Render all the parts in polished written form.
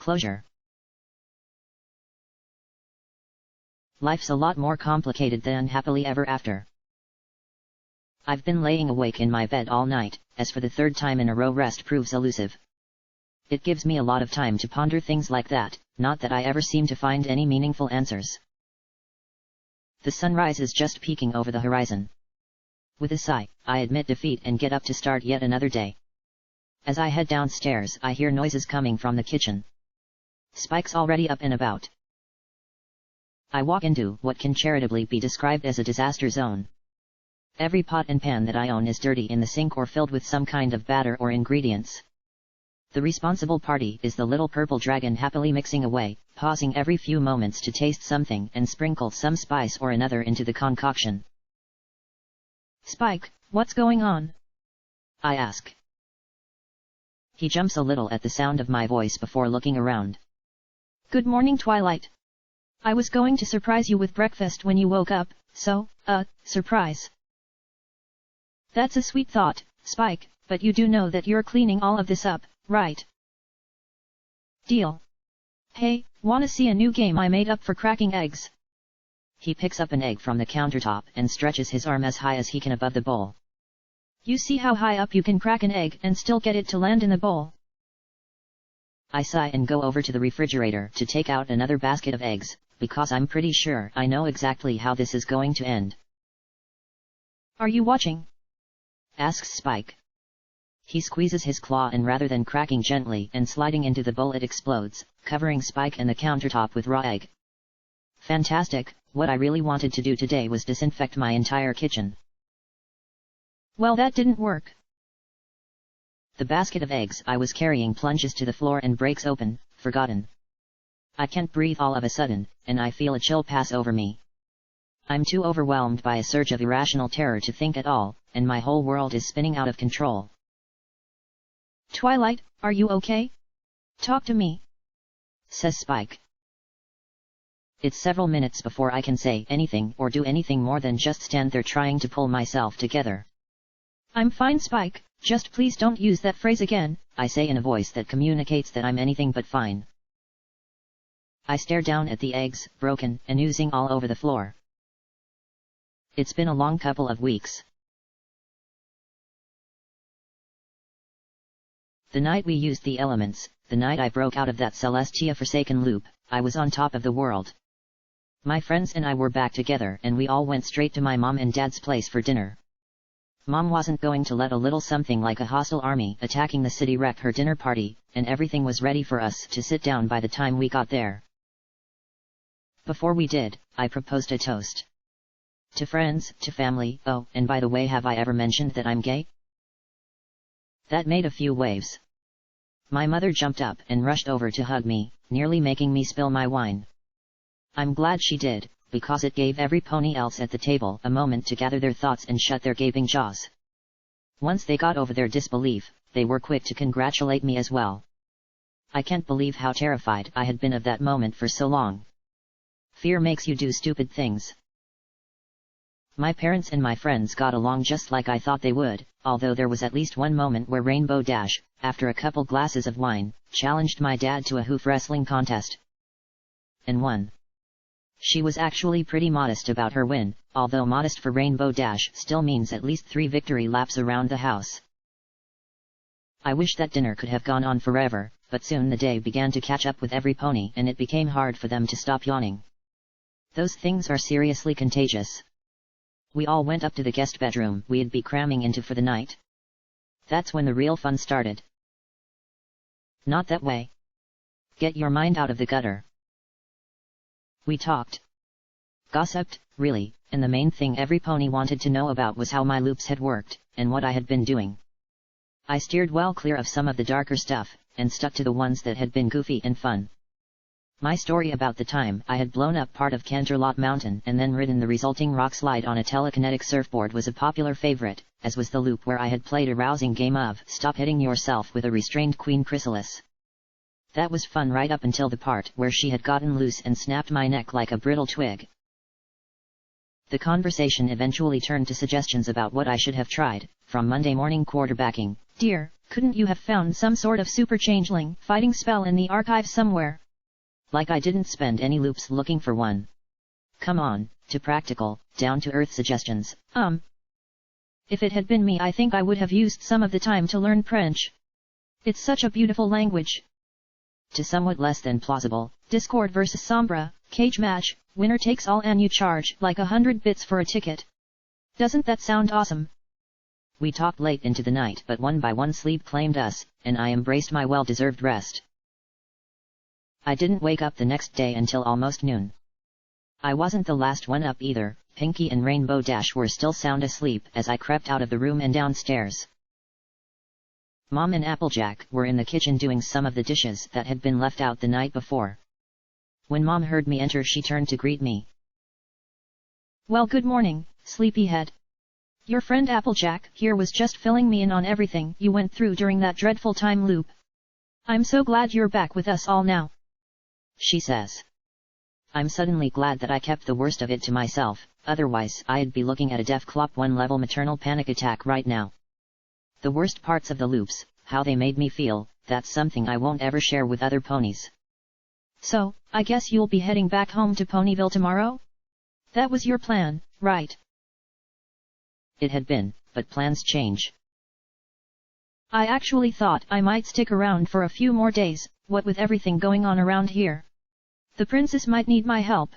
Closure. Life's a lot more complicated than happily ever after. I've been laying awake in my bed all night, as for the third time in a row rest proves elusive. It gives me a lot of time to ponder things like that, not that I ever seem to find any meaningful answers. The sunrise is just peeking over the horizon. With a sigh, I admit defeat and get up to start yet another day. As I head downstairs, I hear noises coming from the kitchen. Spike's already up and about. I walk into what can charitably be described as a disaster zone. Every pot and pan that I own is dirty in the sink or filled with some kind of batter or ingredients. The responsible party is the little purple dragon happily mixing away, pausing every few moments to taste something and sprinkle some spice or another into the concoction. Spike, what's going on? I ask. He jumps a little at the sound of my voice before looking around. Good morning, Twilight. I was going to surprise you with breakfast when you woke up, so, surprise. That's a sweet thought, Spike, but you do know that you're cleaning all of this up, right? Deal. Hey, wanna see a new game I made up for cracking eggs? He picks up an egg from the countertop and stretches his arm as high as he can above the bowl. You see how high up you can crack an egg and still get it to land in the bowl? I sigh and go over to the refrigerator to take out another basket of eggs, because I'm pretty sure I know exactly how this is going to end. Are you watching? Asks Spike. He squeezes his claw and rather than cracking gently and sliding into the bowl it explodes, covering Spike and the countertop with raw egg. Fantastic, what I really wanted to do today was disinfect my entire kitchen. Well, that didn't work. The basket of eggs I was carrying plunges to the floor and breaks open, forgotten. I can't breathe all of a sudden, and I feel a chill pass over me. I'm too overwhelmed by a surge of irrational terror to think at all, and my whole world is spinning out of control. Twilight, are you okay? Talk to me, says Spike. It's several minutes before I can say anything or do anything more than just stand there trying to pull myself together. I'm fine, Spike, just please don't use that phrase again, I say in a voice that communicates that I'm anything but fine. I stare down at the eggs, broken and oozing all over the floor. It's been a long couple of weeks. The night we used the elements, the night I broke out of that Celestia-forsaken loop, I was on top of the world. My friends and I were back together and we all went straight to my mom and dad's place for dinner. Mom wasn't going to let a little something like a hostile army attacking the city wreck her dinner party, and everything was ready for us to sit down by the time we got there. Before we did, I proposed a toast. To friends, to family, oh, and by the way, have I ever mentioned that I'm gay? That made a few waves. My mother jumped up and rushed over to hug me, nearly making me spill my wine. I'm glad she did, because it gave every pony else at the table a moment to gather their thoughts and shut their gaping jaws. Once they got over their disbelief, they were quick to congratulate me as well. I can't believe how terrified I had been of that moment for so long. Fear makes you do stupid things. My parents and my friends got along just like I thought they would, although there was at least one moment where Rainbow Dash, after a couple glasses of wine, challenged my dad to a hoof wrestling contest. And won. She was actually pretty modest about her win, although modest for Rainbow Dash still means at least 3 victory laps around the house. I wish that dinner could have gone on forever, but soon the day began to catch up with every pony and it became hard for them to stop yawning. Those things are seriously contagious. We all went up to the guest bedroom we'd be cramming into for the night. That's when the real fun started. Not that way. Get your mind out of the gutter. We talked. Gossiped, really, and the main thing every pony wanted to know about was how my loops had worked, and what I had been doing. I steered well clear of some of the darker stuff, and stuck to the ones that had been goofy and fun. My story about the time I had blown up part of Canterlot Mountain and then ridden the resulting rock slide on a telekinetic surfboard was a popular favorite, as was the loop where I had played a rousing game of Stop Hitting Yourself with a restrained Queen Chrysalis. That was fun right up until the part where she had gotten loose and snapped my neck like a brittle twig. The conversation eventually turned to suggestions about what I should have tried, from Monday morning quarterbacking. Dear, couldn't you have found some sort of super changeling fighting spell in the archive somewhere? Like I didn't spend any loops looking for one. Come on, to practical, down-to-earth suggestions. If it had been me, I think I would have used some of the time to learn French. It's such a beautiful language. To somewhat less than plausible. Discord vs Sombra, cage match, winner takes all and you charge like 100 bits for a ticket. Doesn't that sound awesome? We talked late into the night, but one by one sleep claimed us, and I embraced my well-deserved rest. I didn't wake up the next day until almost noon. I wasn't the last one up either. Pinky and Rainbow Dash were still sound asleep as I crept out of the room and downstairs. Mom and Applejack were in the kitchen doing some of the dishes that had been left out the night before. When Mom heard me enter, she turned to greet me. Well, good morning, sleepyhead. Your friend Applejack here was just filling me in on everything you went through during that dreadful time loop. I'm so glad you're back with us all now, she says. I'm suddenly glad that I kept the worst of it to myself, otherwise I'd be looking at a Def Clop 1 level maternal panic attack right now. The worst parts of the loops, how they made me feel, that's something I won't ever share with other ponies. So, I guess you'll be heading back home to Ponyville tomorrow? That was your plan, right? It had been, but plans change. I actually thought I might stick around for a few more days, what with everything going on around here. The princess might need my help.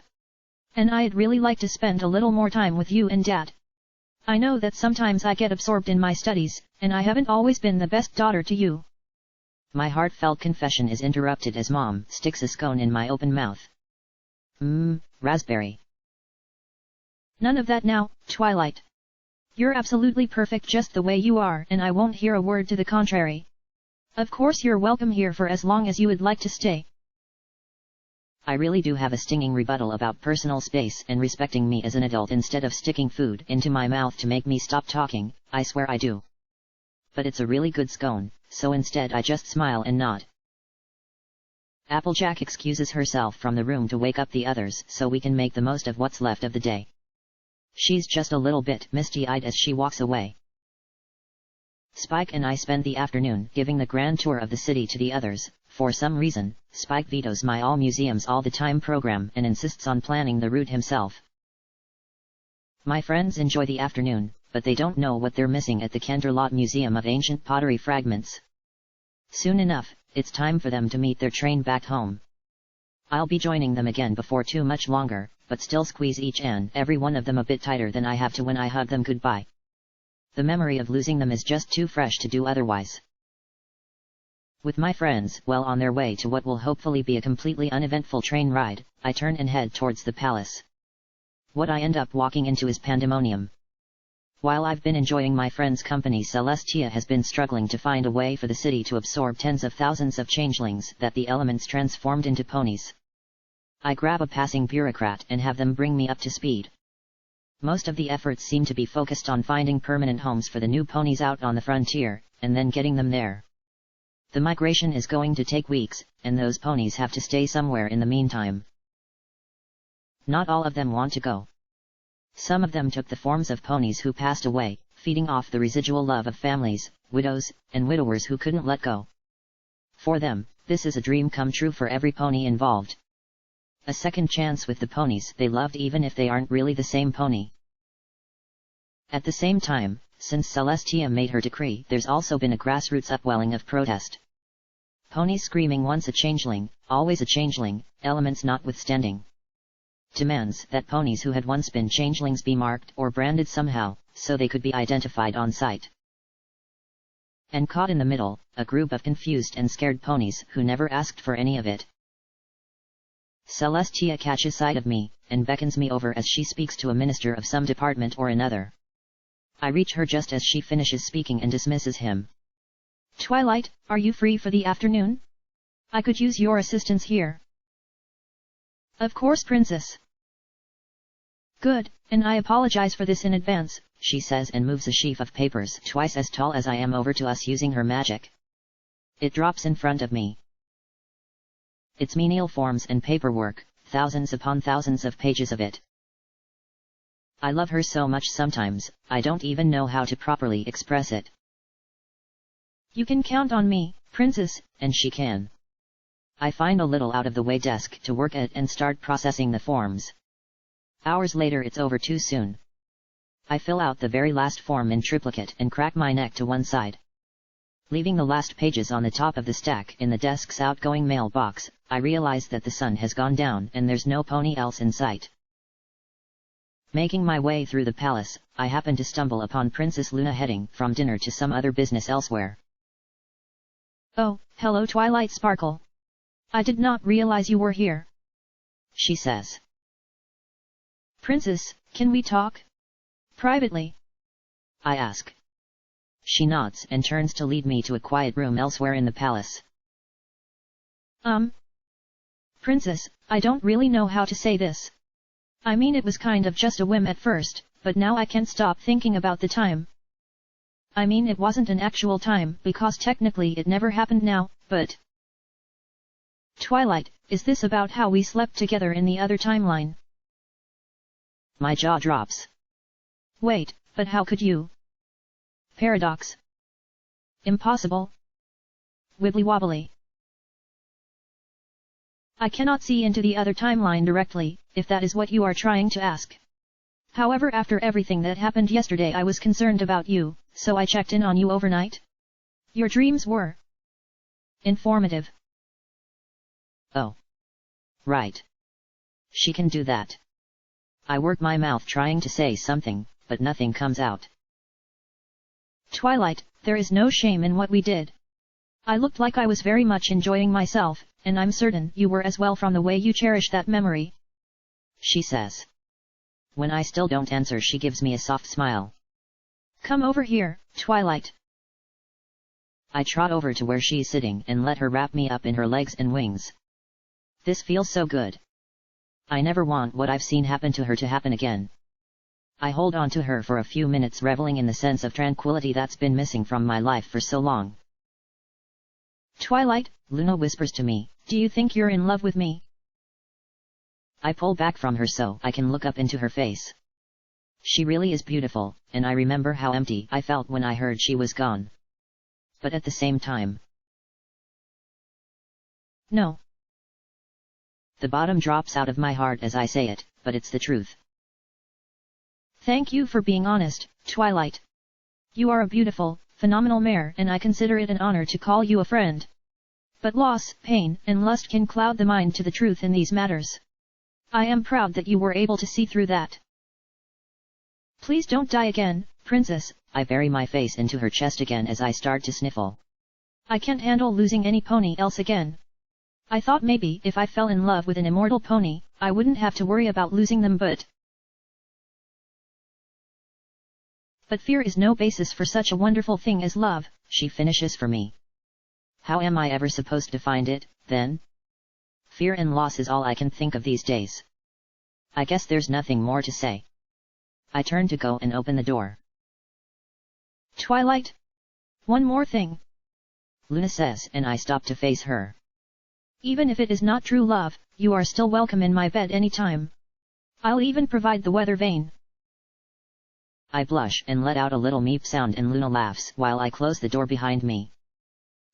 And I'd really like to spend a little more time with you and Dad. I know that sometimes I get absorbed in my studies, and I haven't always been the best daughter to you. My heartfelt confession is interrupted as Mom sticks a scone in my open mouth. Raspberry. None of that now, Twilight. You're absolutely perfect just the way you are, and I won't hear a word to the contrary. Of course you're welcome here for as long as you would like to stay. I really do have a stinging rebuttal about personal space and respecting me as an adult instead of sticking food into my mouth to make me stop talking, I swear I do. But it's a really good scone, so instead I just smile and nod. Applejack excuses herself from the room to wake up the others so we can make the most of what's left of the day. She's just a little bit misty-eyed as she walks away. Spike and I spend the afternoon giving the grand tour of the city to the others. For some reason, Spike vetoes my all museums all the time program and insists on planning the route himself. My friends enjoy the afternoon, but they don't know what they're missing at the Kenderlot Museum of Ancient Pottery Fragments. Soon enough, it's time for them to meet their train back home. I'll be joining them again before too much longer, but still squeeze each and every one of them a bit tighter than I have to when I hug them goodbye. The memory of losing them is just too fresh to do otherwise. With my friends well on their way to what will hopefully be a completely uneventful train ride, I turn and head towards the palace. What I end up walking into is pandemonium. While I've been enjoying my friends' company, Celestia has been struggling to find a way for the city to absorb tens of thousands of changelings that the elements transformed into ponies. I grab a passing bureaucrat and have them bring me up to speed. Most of the efforts seem to be focused on finding permanent homes for the new ponies out on the frontier, and then getting them there. The migration is going to take weeks, and those ponies have to stay somewhere in the meantime. Not all of them want to go. Some of them took the forms of ponies who passed away, feeding off the residual love of families, widows, and widowers who couldn't let go. For them, this is a dream come true for every pony involved. A second chance with the ponies they loved, even if they aren't really the same pony. At the same time, since Celestia made her decree, there's also been a grassroots upwelling of protest. Ponies screaming once a changeling, always a changeling, elements notwithstanding. Demands that ponies who had once been changelings be marked or branded somehow, so they could be identified on sight. And caught in the middle, a group of confused and scared ponies who never asked for any of it. Celestia catches sight of me, and beckons me over as she speaks to a minister of some department or another. I reach her just as she finishes speaking and dismisses him. Twilight, are you free for the afternoon? I could use your assistance here. Of course, Princess. Good, and I apologize for this in advance, she says and moves a sheaf of papers twice as tall as I am over to us using her magic. It drops in front of me. It's menial forms and paperwork, thousands upon thousands of pages of it. I love her so much sometimes, I don't even know how to properly express it. You can count on me, princess, and she can. I find a little out-of-the-way desk to work at and start processing the forms. Hours later it's over too soon. I fill out the very last form in triplicate and crack my neck to one side. Leaving the last pages on the top of the stack in the desk's outgoing mailbox, I realize that the sun has gone down and there's no pony else in sight. Making my way through the palace, I happen to stumble upon Princess Luna heading from dinner to some other business elsewhere. Oh, hello Twilight Sparkle. I did not realize you were here, she says. Princess, can we talk? Privately? I ask. She nods and turns to lead me to a quiet room elsewhere in the palace. Princess, I don't really know how to say this. I mean, it was kind of just a whim at first, but now I can't stop thinking about the time. I mean, it wasn't an actual time, because technically it never happened now, but... Twilight, is this about how we slept together in the other timeline? My jaw drops. Wait, but how could you? Paradox. Impossible. Wibbly wobbly. I cannot see into the other timeline directly, if that is what you are trying to ask. However, after everything that happened yesterday, I was concerned about you, so I checked in on you overnight. Your dreams were informative. Oh. Right. She can do that. I work my mouth trying to say something, but nothing comes out. Twilight, there is no shame in what we did. I looked like I was very much enjoying myself, and I'm certain you were as well from the way you cherish that memory, she says. When I still don't answer, she gives me a soft smile. Come over here, Twilight. I trot over to where she is sitting and let her wrap me up in her legs and wings. This feels so good. I never want what I've seen happen to her to happen again. I hold on to her for a few minutes, reveling in the sense of tranquility that's been missing from my life for so long. Twilight, Luna whispers to me, do you think you're in love with me? I pull back from her so I can look up into her face. She really is beautiful, and I remember how empty I felt when I heard she was gone. But at the same time... No. The bottom drops out of my heart as I say it, but it's the truth. Thank you for being honest, Twilight. You are a beautiful, phenomenal mare, and I consider it an honor to call you a friend. But loss, pain, and lust can cloud the mind to the truth in these matters. I am proud that you were able to see through that. Please don't die again, Princess. I bury my face into her chest again as I start to sniffle. I can't handle losing any pony else again. I thought maybe if I fell in love with an immortal pony, I wouldn't have to worry about losing them, but fear is no basis for such a wonderful thing as love, she finishes for me. How am I ever supposed to find it, then? Fear and loss is all I can think of these days. I guess there's nothing more to say. I turn to go and open the door. Twilight? One more thing, Luna says, and I stop to face her. Even if it is not true love, you are still welcome in my bed anytime. I'll even provide the weather vane. I blush and let out a little meep sound, and Luna laughs while I close the door behind me.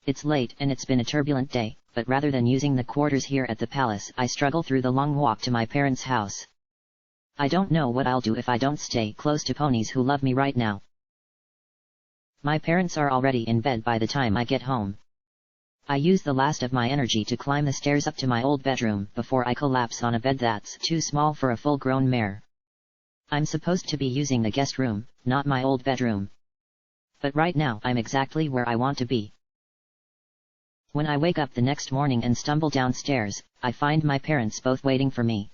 It's late and it's been a turbulent day, but rather than using the quarters here at the palace, I struggle through the long walk to my parents' house. I don't know what I'll do if I don't stay close to ponies who love me right now. My parents are already in bed by the time I get home. I use the last of my energy to climb the stairs up to my old bedroom before I collapse on a bed that's too small for a full-grown mare. I'm supposed to be using the guest room, not my old bedroom. But right now I'm exactly where I want to be. When I wake up the next morning and stumble downstairs, I find my parents both waiting for me.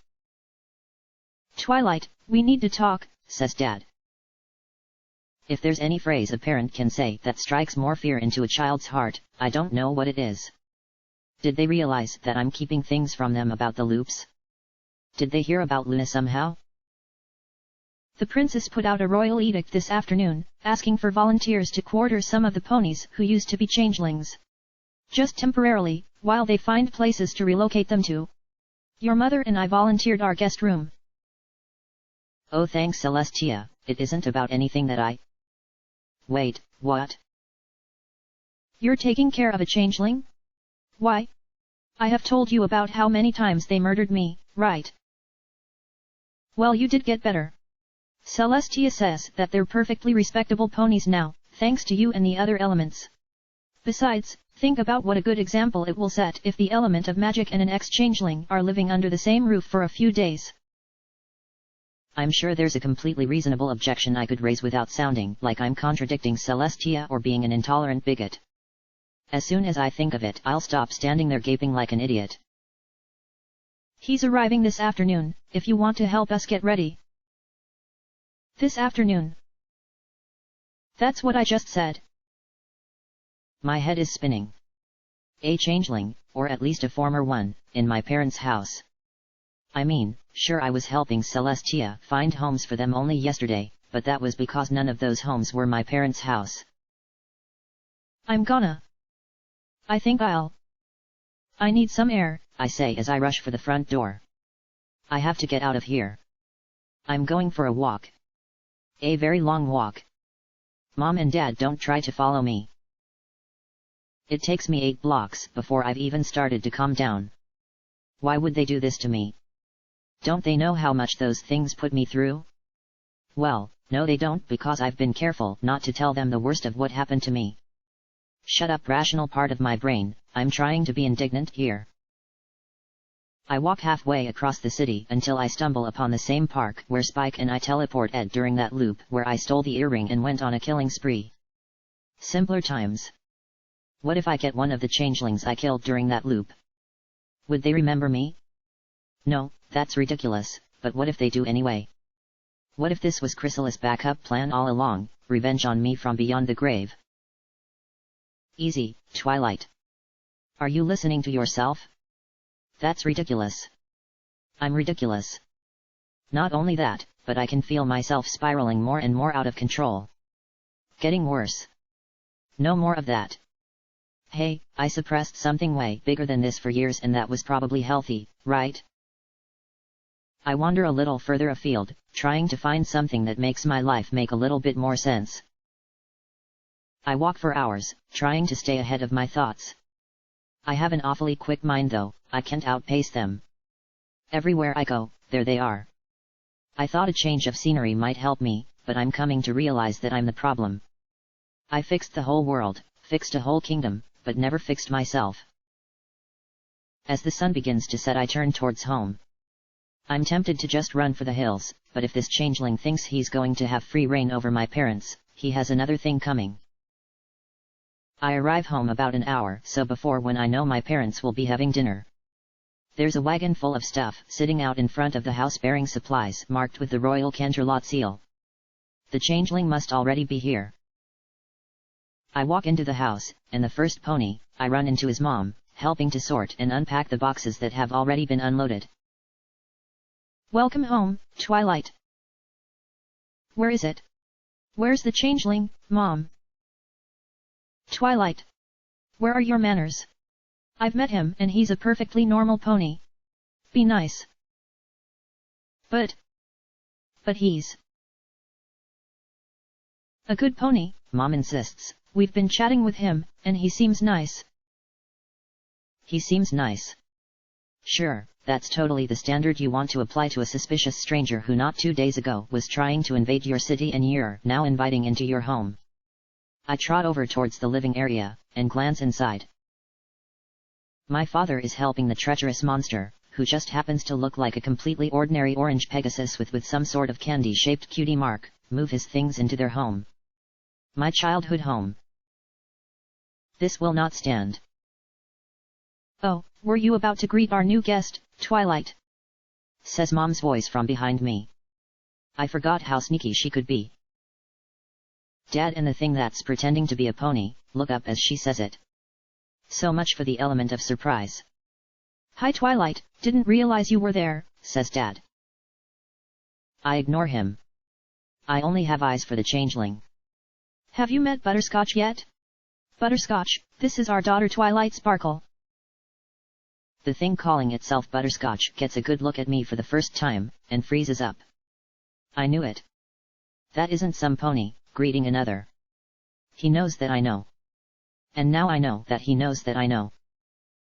Twilight, we need to talk, says Dad. If there's any phrase a parent can say that strikes more fear into a child's heart, I don't know what it is. Did they realize that I'm keeping things from them about the loops? Did they hear about Luna somehow? The princess put out a royal edict this afternoon, asking for volunteers to quarter some of the ponies who used to be changelings. Just temporarily, while they find places to relocate them to. Your mother and I volunteered our guest room. Oh thanks Celestia, it isn't about anything that I... Wait, what? You're taking care of a changeling? Why? I have told you about how many times they murdered me, right? Well, you did get better. Celestia says that they're perfectly respectable ponies now, thanks to you and the other elements. Besides, think about what a good example it will set if the element of magic and an ex-changeling are living under the same roof for a few days. I'm sure there's a completely reasonable objection I could raise without sounding like I'm contradicting Celestia or being an intolerant bigot. As soon as I think of it, I'll stop standing there gaping like an idiot. He's arriving this afternoon, if you want to help us get ready. This afternoon. That's what I just said. My head is spinning. A changeling, or at least a former one, in my parents' house. I mean, sure I was helping Celestia find homes for them only yesterday, but that was because none of those homes were my parents' house. I need some air, I say as I rush for the front door. I have to get out of here. I'm going for a walk. A very long walk. Mom and Dad don't try to follow me. It takes me 8 blocks before I've even started to calm down. Why would they do this to me? Don't they know how much those things put me through? Well, no they don't, because I've been careful not to tell them the worst of what happened to me. Shut up, rational part of my brain, I'm trying to be indignant here. I walk halfway across the city until I stumble upon the same park where Spike and I teleported during that loop where I stole the earring and went on a killing spree. Simpler times. What if I get one of the changelings I killed during that loop? Would they remember me? No, that's ridiculous, but what if they do anyway? What if this was Chrysalis's backup plan all along, revenge on me from beyond the grave? Easy, Twilight. Are you listening to yourself? That's ridiculous. I'm ridiculous. Not only that, but I can feel myself spiraling more and more out of control. Getting worse. No more of that. Hey, I suppressed something way bigger than this for years and that was probably healthy, right? I wander a little further afield, trying to find something that makes my life make a little bit more sense. I walk for hours, trying to stay ahead of my thoughts. I have an awfully quick mind though, I can't outpace them. Everywhere I go, there they are. I thought a change of scenery might help me, but I'm coming to realize that I'm the problem. I fixed the whole world, fixed a whole kingdom, but never fixed myself. As the sun begins to set I turn towards home. I'm tempted to just run for the hills, but if this changeling thinks he's going to have free reign over my parents, he has another thing coming. I arrive home about an hour so before when I know my parents will be having dinner. There's a wagon full of stuff sitting out in front of the house bearing supplies marked with the Royal Canterlot seal. The changeling must already be here. I walk into the house, and the first pony, I run into his mom, helping to sort and unpack the boxes that have already been unloaded. Welcome home, Twilight. Where is it? Where's the changeling, Mom? Twilight. Where are your manners? I've met him and he's a perfectly normal pony. Be nice. But he's a good pony, Mom insists. We've been chatting with him, and he seems nice. He seems nice. Sure, that's totally the standard you want to apply to a suspicious stranger who not 2 days ago was trying to invade your city and you're now inviting into your home. I trot over towards the living area, and glance inside. My father is helping the treacherous monster, who just happens to look like a completely ordinary orange Pegasus with some sort of candy-shaped cutie mark, move his things into their home. My childhood home. This will not stand. Oh, were you about to greet our new guest, Twilight? Says Mom's voice from behind me. I forgot how sneaky she could be. Dad and the thing that's pretending to be a pony, look up as she says it. So much for the element of surprise. Hi Twilight, didn't realize you were there, says Dad. I ignore him. I only have eyes for the changeling. Have you met Butterscotch yet? Butterscotch, this is our daughter Twilight Sparkle. The thing calling itself Butterscotch gets a good look at me for the first time, and freezes up. I knew it. That isn't some pony, greeting another. He knows that I know. And now I know that he knows that I know.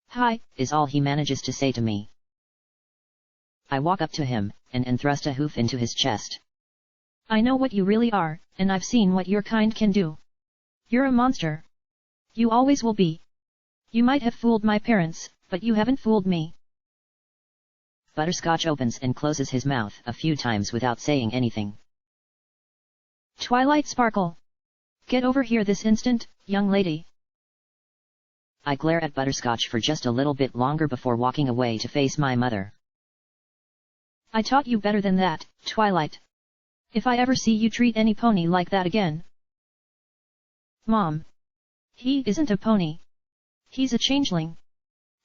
Hi, is all he manages to say to me. I walk up to him, and thrust a hoof into his chest. I know what you really are, and I've seen what your kind can do. You're a monster. You always will be. You might have fooled my parents, but you haven't fooled me. Butterscotch opens and closes his mouth a few times without saying anything. Twilight Sparkle. Get over here this instant, young lady. I glare at Butterscotch for just a little bit longer before walking away to face my mother. I taught you better than that, Twilight. If I ever see you treat any pony like that again. Mom. He isn't a pony. He's a changeling.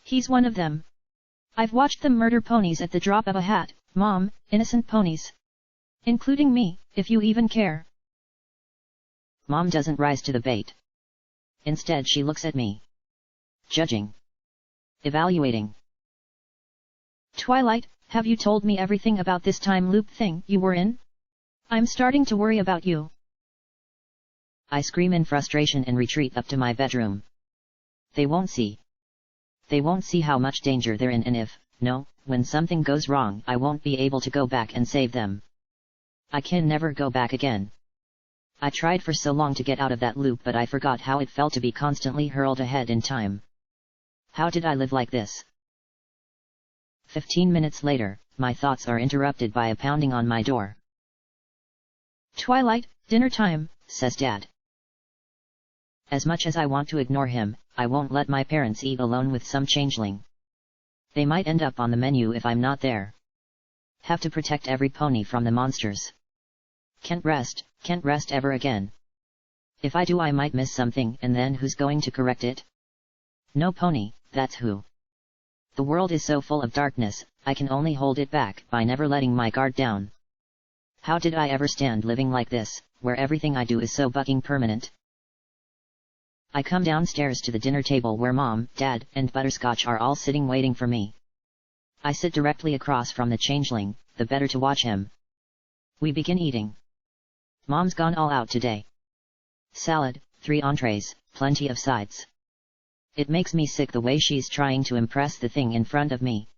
He's one of them. I've watched them murder ponies at the drop of a hat, Mom, innocent ponies. Including me, if you even care. Mom doesn't rise to the bait. Instead she looks at me. Judging. Evaluating. Twilight, have you told me everything about this time loop thing you were in? I'm starting to worry about you. I scream in frustration and retreat up to my bedroom. They won't see. They won't see how much danger they're in, and when something goes wrong, I won't be able to go back and save them. I can never go back again. I tried for so long to get out of that loop, but I forgot how it felt to be constantly hurled ahead in time. How did I live like this? 15 minutes later, my thoughts are interrupted by a pounding on my door. Twilight, dinner time, says Dad. As much as I want to ignore him, I won't let my parents eat alone with some changeling. They might end up on the menu if I'm not there. Have to protect every pony from the monsters. Can't rest ever again. If I do, I might miss something, and then who's going to correct it? No pony, that's who. The world is so full of darkness, I can only hold it back by never letting my guard down. How did I ever stand living like this, where everything I do is so fucking permanent? I come downstairs to the dinner table where Mom, Dad, and Butterscotch are all sitting waiting for me. I sit directly across from the changeling, the better to watch him. We begin eating. Mom's gone all out today. Salad, 3 entrees, plenty of sides. It makes me sick the way she's trying to impress the thing in front of me.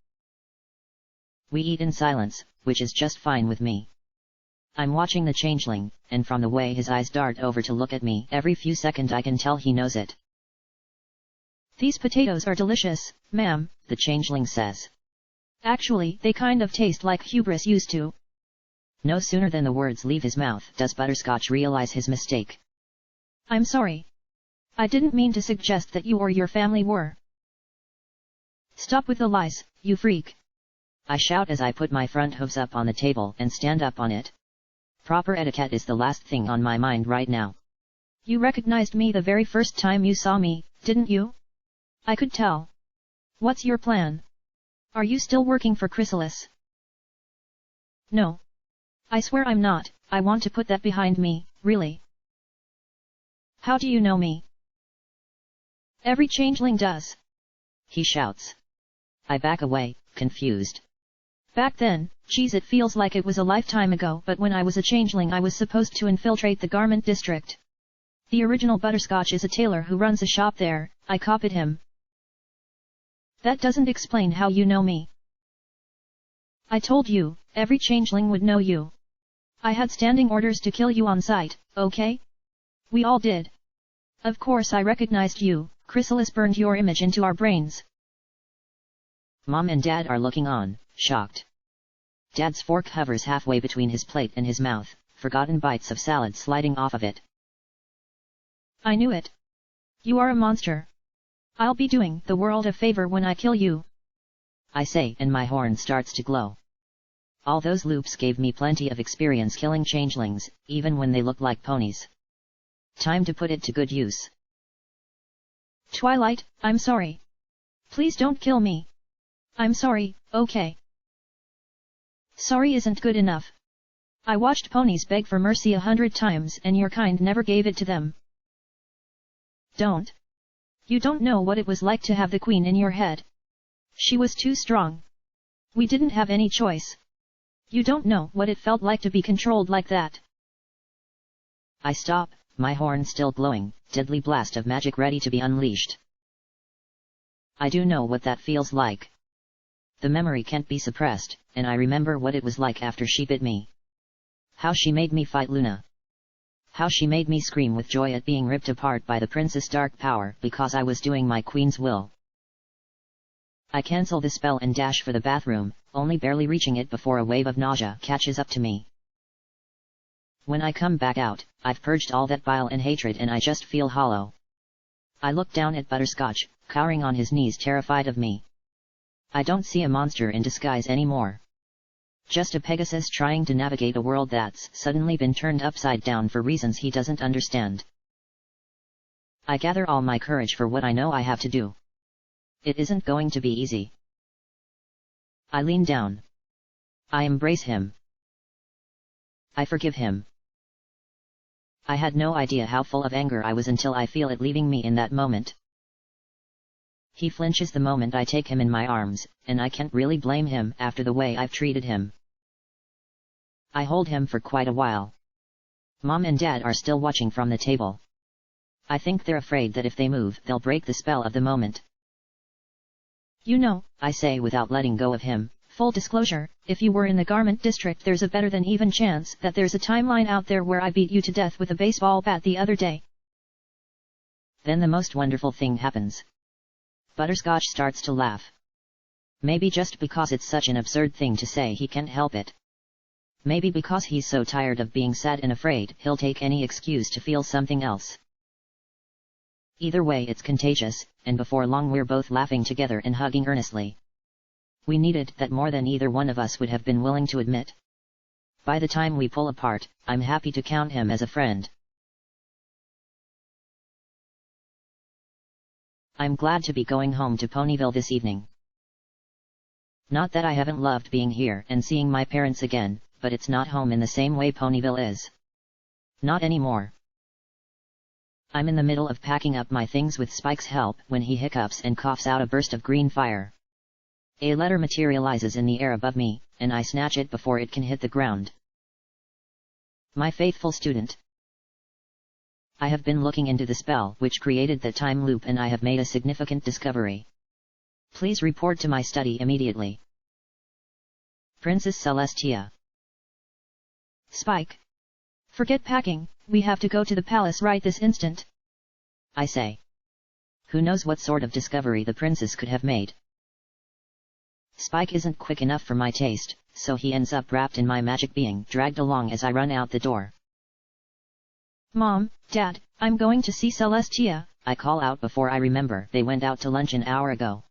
We eat in silence, which is just fine with me. I'm watching the changeling, and from the way his eyes dart over to look at me every few seconds I can tell he knows it. These potatoes are delicious, ma'am, the changeling says. Actually, they kind of taste like hubris used to. No sooner than the words leave his mouth does Butterscotch realize his mistake. I'm sorry. I didn't mean to suggest that you or your family were. Stop with the lies, you freak. I shout as I put my front hooves up on the table and stand up on it. Proper etiquette is the last thing on my mind right now. You recognized me the very first time you saw me, didn't you? I could tell. What's your plan? Are you still working for Chrysalis? No. I swear I'm not. I want to put that behind me, really. How do you know me? Every changeling does. He shouts. I back away, confused. Back then, geez, it feels like it was a lifetime ago, but when I was a changeling I was supposed to infiltrate the garment district. The original Butterscotch is a tailor who runs a shop there, I copied him. That doesn't explain how you know me. I told you, every changeling would know you. I had standing orders to kill you on sight, okay? We all did. Of course I recognized you, Chrysalis burned your image into our brains. Mom and Dad are looking on, shocked. Dad's fork hovers halfway between his plate and his mouth, forgotten bites of salad sliding off of it. I knew it. You are a monster. I'll be doing the world a favor when I kill you. I say, and my horn starts to glow. All those loops gave me plenty of experience killing changelings, even when they look like ponies. Time to put it to good use. Twilight, I'm sorry. Please don't kill me. I'm sorry, okay. Sorry isn't good enough. I watched ponies beg for mercy 100 times and your kind never gave it to them. Don't. You don't know what it was like to have the queen in your head. She was too strong. We didn't have any choice. You don't know what it felt like to be controlled like that. I stop, my horn still glowing, deadly blast of magic ready to be unleashed. I do know what that feels like. The memory can't be suppressed, and I remember what it was like after she bit me. How she made me fight Luna. How she made me scream with joy at being ripped apart by the princess' dark power because I was doing my queen's will. I cancel the spell and dash for the bathroom, only barely reaching it before a wave of nausea catches up to me. When I come back out, I've purged all that bile and hatred and I just feel hollow. I look down at Butterscotch, cowering on his knees terrified of me. I don't see a monster in disguise anymore. Just a Pegasus trying to navigate a world that's suddenly been turned upside down for reasons he doesn't understand. I gather all my courage for what I know I have to do. It isn't going to be easy. I lean down. I embrace him. I forgive him. I had no idea how full of anger I was until I feel it leaving me in that moment. He flinches the moment I take him in my arms, and I can't really blame him after the way I've treated him. I hold him for quite a while. Mom and Dad are still watching from the table. I think they're afraid that if they move they'll break the spell of the moment. You know, I say without letting go of him. Full disclosure, if you were in the garment district there's a better than even chance that there's a timeline out there where I beat you to death with a baseball bat the other day. Then the most wonderful thing happens. Butterscotch starts to laugh. Maybe just because it's such an absurd thing to say he can't help it. Maybe because he's so tired of being sad and afraid he'll take any excuse to feel something else. Either way it's contagious, and before long we're both laughing together and hugging earnestly. We needed that more than either one of us would have been willing to admit. By the time we pull apart, I'm happy to count him as a friend. I'm glad to be going home to Ponyville this evening. Not that I haven't loved being here and seeing my parents again, but it's not home in the same way Ponyville is. Not anymore. I'm in the middle of packing up my things with Spike's help when he hiccups and coughs out a burst of green fire. A letter materializes in the air above me, and I snatch it before it can hit the ground. My faithful student. I have been looking into the spell which created the time loop and I have made a significant discovery. Please report to my study immediately. Princess Celestia. Spike. Forget packing, we have to go to the palace right this instant. I say. Who knows what sort of discovery the princess could have made. Spike isn't quick enough for my taste, so he ends up wrapped in my magic being dragged along as I run out the door. Mom, Dad, I'm going to see Celestia, I call out before I remember they went out to lunch an hour ago.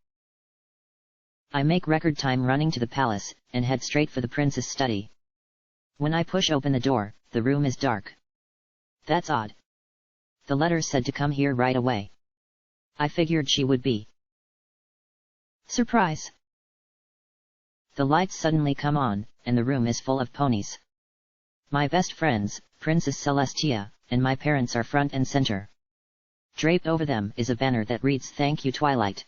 I make record time running to the palace, and head straight for the princess' study. When I push open the door, the room is dark. That's odd. The letter said to come here right away. I figured she would be. Surprise. The lights suddenly come on, and the room is full of ponies. My best friends, Princess Celestia, and my parents are front and center. Draped over them is a banner that reads "Thank you Twilight."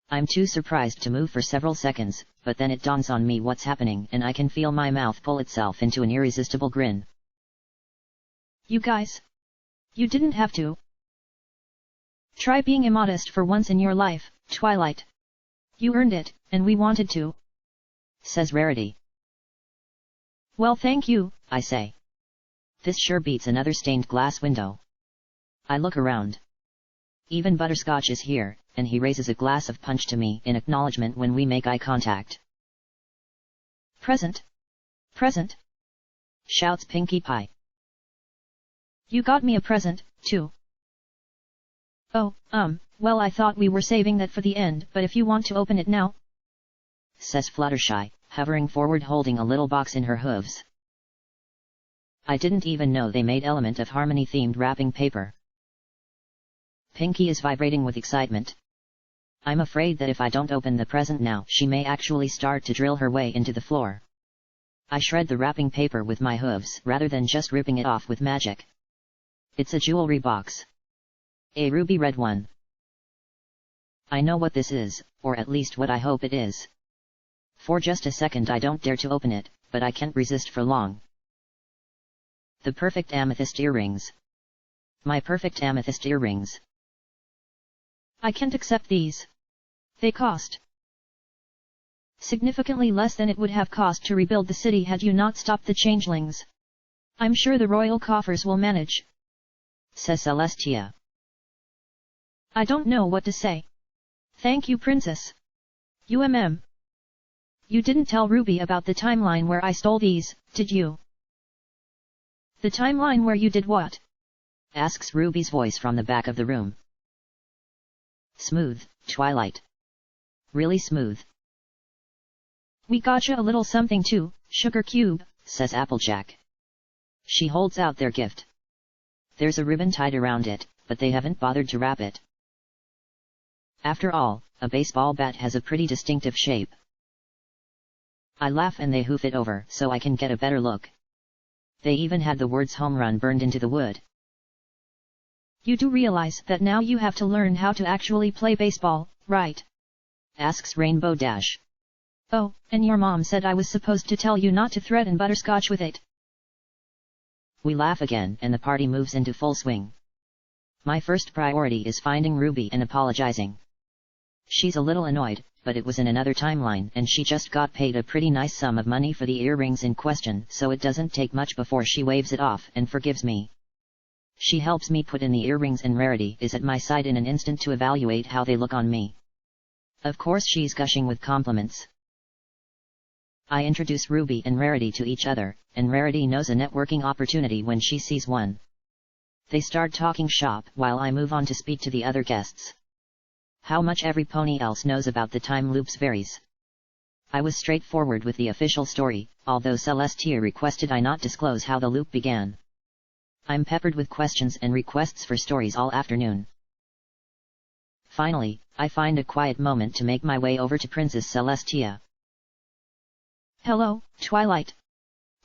I'm too surprised to move for several seconds, but then it dawns on me what's happening and I can feel my mouth pull itself into an irresistible grin. You guys. You didn't have to. Try being immodest for once in your life, Twilight. You earned it, and we wanted to. Says Rarity. Well thank you, I say. This sure beats another stained glass window. I look around. Even Butterscotch is here, and he raises a glass of punch to me in acknowledgement when we make eye contact. Present. Present. Shouts Pinkie Pie. You got me a present, too. Oh, well I thought we were saving that for the end, but if you want to open it now, says Fluttershy, hovering forward holding a little box in her hooves. I didn't even know they made Element of Harmony themed wrapping paper. Pinkie is vibrating with excitement. I'm afraid that if I don't open the present now, she may actually start to drill her way into the floor. I shred the wrapping paper with my hooves rather than just ripping it off with magic. It's a jewelry box. A ruby red one. I know what this is, or at least what I hope it is. For just a second I don't dare to open it, but I can't resist for long. The perfect amethyst earrings. My perfect amethyst earrings. I can't accept these. They cost significantly less than it would have cost to rebuild the city had you not stopped the changelings. I'm sure the royal coffers will manage, says Celestia. I don't know what to say. Thank you, Princess. You didn't tell Ruby about the timeline where I stole these, did you? The timeline where you did what? Asks Ruby's voice from the back of the room. Smooth, Twilight. Really smooth. We gotcha a little something too, Sugar Cube, says Applejack. She holds out their gift. There's a ribbon tied around it, but they haven't bothered to wrap it. After all, a baseball bat has a pretty distinctive shape. I laugh and they hoof it over so I can get a better look. They even had the words home run burned into the wood. You do realize that now you have to learn how to actually play baseball, right? Asks Rainbow Dash. Oh, and your mom said I was supposed to tell you not to threaten Butterscotch with it. We laugh again and the party moves into full swing. My first priority is finding Ruby and apologizing. She's a little annoyed, but it was in another timeline and she just got paid a pretty nice sum of money for the earrings in question, so it doesn't take much before she waves it off and forgives me. She helps me put in the earrings and Rarity is at my side in an instant to evaluate how they look on me. Of course she's gushing with compliments. I introduce Ruby and Rarity to each other, and Rarity knows a networking opportunity when she sees one. They start talking shop while I move on to speak to the other guests. How much every pony else knows about the time loops varies. I was straightforward with the official story, although Celestia requested I not disclose how the loop began. I'm peppered with questions and requests for stories all afternoon. Finally, I find a quiet moment to make my way over to Princess Celestia. Hello, Twilight.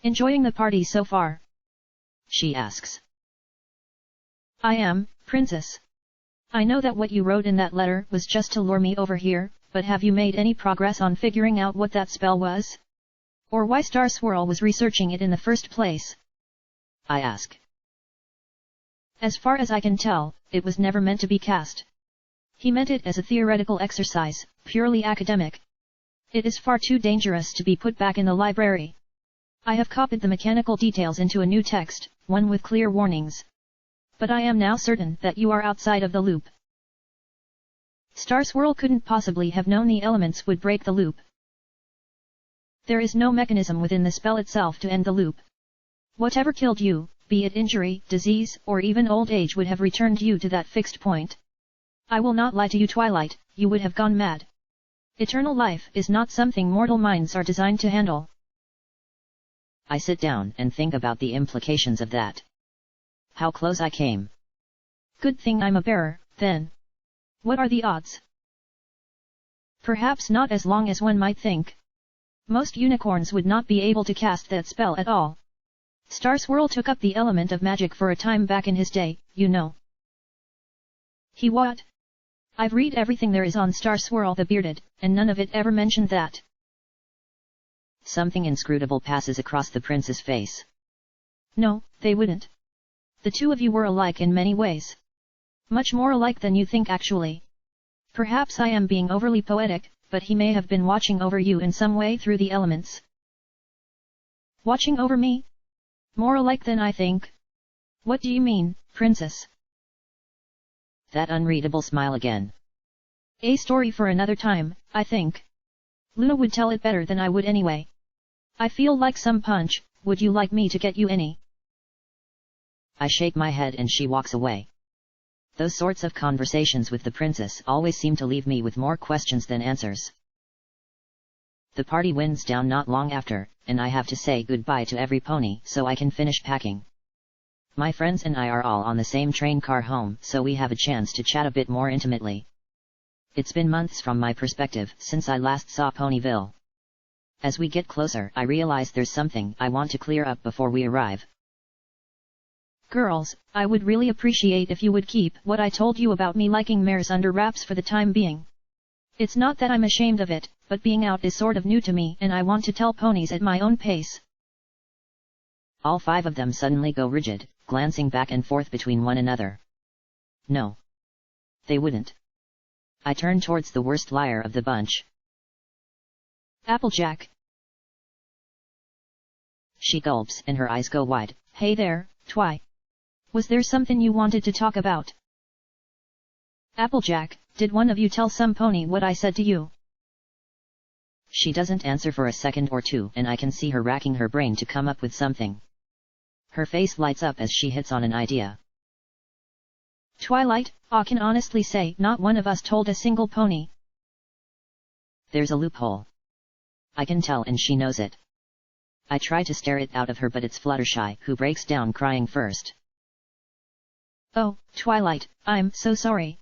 Enjoying the party so far? She asks. I am, Princess. I know that what you wrote in that letter was just to lure me over here, but have you made any progress on figuring out what that spell was? Or why Star Swirl was researching it in the first place? I ask. As far as I can tell, it was never meant to be cast. He meant it as a theoretical exercise, purely academic. It is far too dangerous to be put back in the library. I have copied the mechanical details into a new text, one with clear warnings. But I am now certain that you are outside of the loop. Star Swirl couldn't possibly have known the elements would break the loop. There is no mechanism within the spell itself to end the loop. Whatever killed you, be it injury, disease, or even old age, would have returned you to that fixed point. I will not lie to you, Twilight, you would have gone mad. Eternal life is not something mortal minds are designed to handle. I sit down and think about the implications of that. How close I came. Good thing I'm a bearer, then. What are the odds? Perhaps not as long as one might think. Most unicorns would not be able to cast that spell at all. Star Swirl took up the element of magic for a time back in his day, you know. He what? I've read everything there is on Star Swirl the Bearded, and none of it ever mentioned that. Something inscrutable passes across the prince's face. No, they wouldn't. The two of you were alike in many ways. Much more alike than you think actually. Perhaps I am being overly poetic, but he may have been watching over you in some way through the elements. Watching over me? More alike than I think? What do you mean, Princess? That unreadable smile again. A story for another time, I think. Luna would tell it better than I would anyway. I feel like some punch, would you like me to get you any? I shake my head and she walks away. Those sorts of conversations with the princess always seem to leave me with more questions than answers. The party winds down not long after, and I have to say goodbye to every pony so I can finish packing. My friends and I are all on the same train car home, so we have a chance to chat a bit more intimately. It's been months from my perspective since I last saw Ponyville. As we get closer, I realize there's something I want to clear up before we arrive. Girls, I would really appreciate if you would keep what I told you about me liking mares under wraps for the time being. It's not that I'm ashamed of it, but being out is sort of new to me and I want to tell ponies at my own pace. All 5 of them suddenly go rigid, glancing back and forth between one another. No. They wouldn't. I turn towards the worst liar of the bunch. Applejack. She gulps and her eyes go wide. Hey there, Twi. Was there something you wanted to talk about? Applejack, did one of you tell some pony what I said to you? She doesn't answer for a second or two and I can see her racking her brain to come up with something. Her face lights up as she hits on an idea. Twilight, I can honestly say not one of us told a single pony. There's a loophole. I can tell and she knows it. I try to stare it out of her but it's Fluttershy who breaks down crying first. Oh, Twilight, I'm so sorry.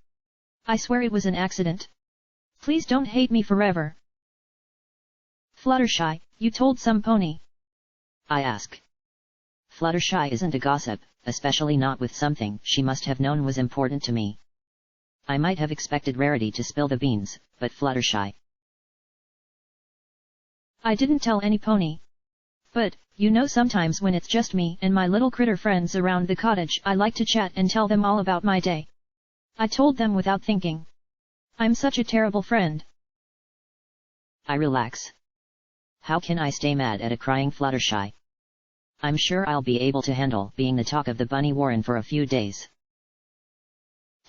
I swear it was an accident. Please don't hate me forever. Fluttershy, you told some pony. I ask. Fluttershy isn't a gossip, especially not with something she must have known was important to me. I might have expected Rarity to spill the beans, but Fluttershy. I didn't tell any pony. But, you know, sometimes when it's just me and my little critter friends around the cottage I like to chat and tell them all about my day. I told them without thinking. I'm such a terrible friend. I relax. How can I stay mad at a crying Fluttershy? I'm sure I'll be able to handle being the talk of the bunny warren for a few days.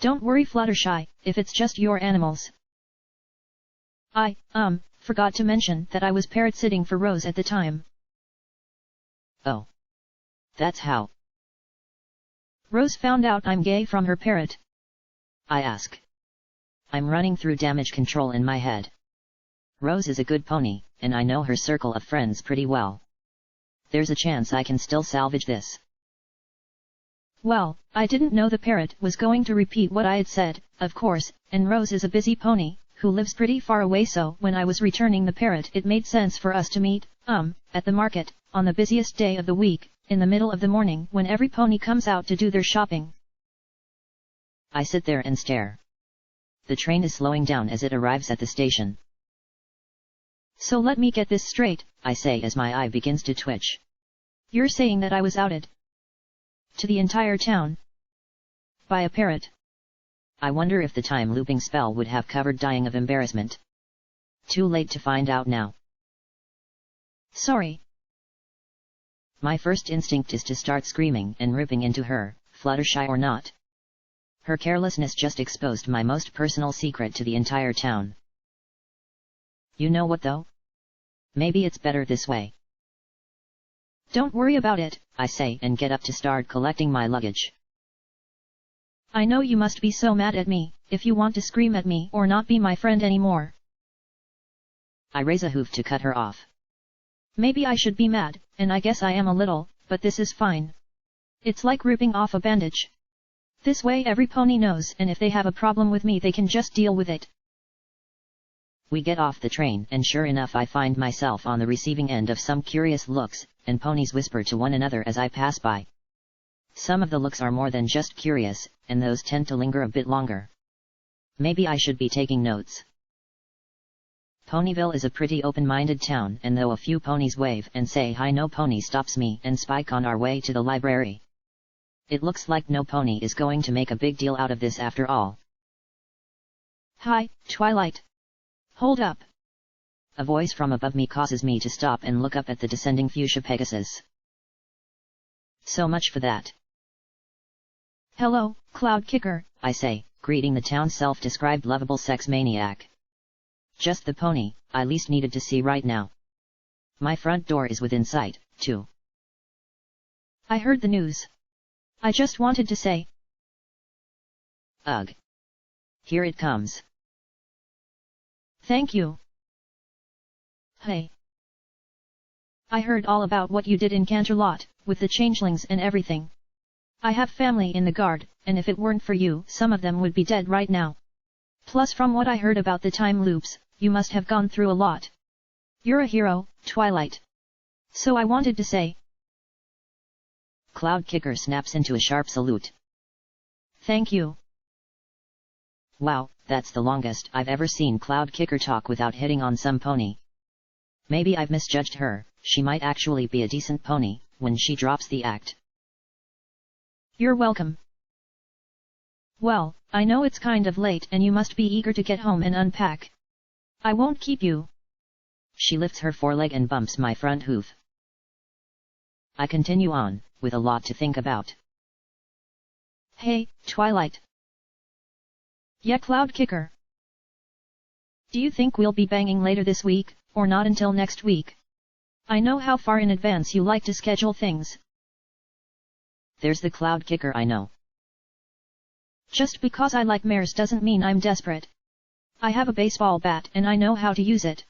Don't worry Fluttershy, if it's just your animals. I, forgot to mention that I was parrot sitting for Rose at the time. Oh. That's how. Rose found out I'm gay from her parrot. I ask. I'm running through damage control in my head. Rose is a good pony, and I know her circle of friends pretty well. There's a chance I can still salvage this. Well, I didn't know the parrot was going to repeat what I had said, of course, and Rose is a busy pony, who lives pretty far away, so when I was returning the parrot it made sense for us to meet, at the market, on the busiest day of the week, in the middle of the morning when every pony comes out to do their shopping. I sit there and stare. The train is slowing down as it arrives at the station. So let me get this straight, I say as my eye begins to twitch. You're saying that I was outed to the entire town by a parrot? I wonder if the time looping spell would have covered dying of embarrassment. Too late to find out now. Sorry. My first instinct is to start screaming and ripping into her, Fluttershy or not. Her carelessness just exposed my most personal secret to the entire town. You know what though? Maybe it's better this way. Don't worry about it, I say and get up to start collecting my luggage. I know you must be so mad at me, if you want to scream at me or not be my friend anymore. I raise a hoof to cut her off. Maybe I should be mad, and I guess I am a little, but this is fine. It's like ripping off a bandage. This way every pony knows, and if they have a problem with me they can just deal with it. We get off the train and sure enough I find myself on the receiving end of some curious looks, and ponies whisper to one another as I pass by. Some of the looks are more than just curious, and those tend to linger a bit longer. Maybe I should be taking notes. Ponyville is a pretty open-minded town, and though a few ponies wave and say hi, no pony stops me and Spike on our way to the library. It looks like no pony is going to make a big deal out of this after all. Hi, Twilight. Hold up. A voice from above me causes me to stop and look up at the descending fuchsia Pegasus. So much for that. Hello, Cloud Kicker, I say, greeting the town's self-described lovable sex maniac. Just the pony I least needed to see right now. My front door is within sight, too. I heard the news. I just wanted to say. Ugh. Here it comes. Thank you. Hey. I heard all about what you did in Canterlot, with the changelings and everything. I have family in the guard, and if it weren't for you, some of them would be dead right now. Plus from what I heard about the time loops, you must have gone through a lot. You're a hero, Twilight. So I wanted to say. Cloud Kicker snaps into a sharp salute. Thank you. Wow, that's the longest I've ever seen Cloud Kicker talk without hitting on some pony. Maybe I've misjudged her, she might actually be a decent pony, when she drops the act. You're welcome. Well, I know it's kind of late and you must be eager to get home and unpack. I won't keep you. She lifts her foreleg and bumps my front hoof. I continue on, with a lot to think about. Hey, Twilight. Yeah, Cloud Kicker. Do you think we'll be banging later this week, or not until next week? I know how far in advance you like to schedule things. There's the Cloud Kicker I know. Just because I like mares doesn't mean I'm desperate. I have a baseball bat and I know how to use it.